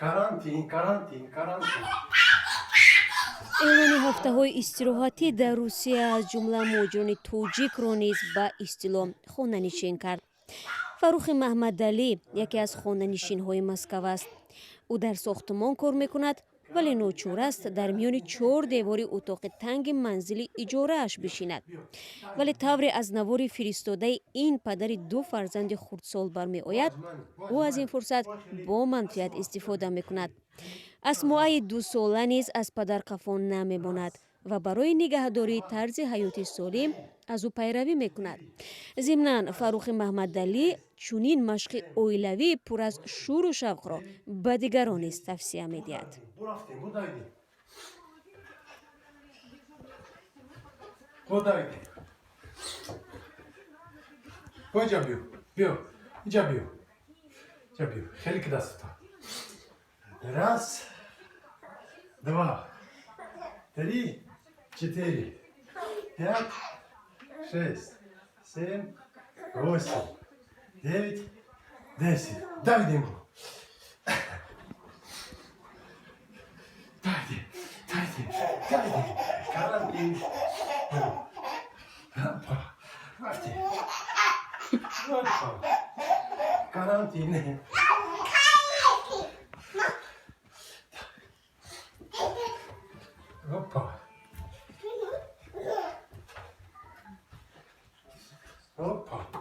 карантин. эълони ҳафтаҳои истироҳатӣ дар русия аз ҷумла муҳоҷирони тоҷикро низ ба истило хонанишин кард. фаррухи маҳмадалӣ яке аз хонанишинҳои Москав аст. ӯ дар сохтмон кор мекунад, вале ночур аст дар миёни 4 девори утоқи танги манзили иҷорааш бишинад. вале тавре аз навори фиристодаи ин падари 2 фарзанди хурдсол бармеояд, ӯ аз ин фурсат бо манфиат истифода мекунад. асмоаи 2 сола низ аз падар қафо намемонад ва барои нигаҳдории тарзи ҳаёти солим аз ӯ пайравӣ мекунад. зимнан фаррухи маҳмадалӣ чунин машқи оилавии пур аз шӯру шавқро ба дигарон низ тавсия медиҳад. Раз, два, три, 4, 5, 6, 7, 8, 9, 10. Дайте ему. Дайте. Карантин. Карантин. Опа.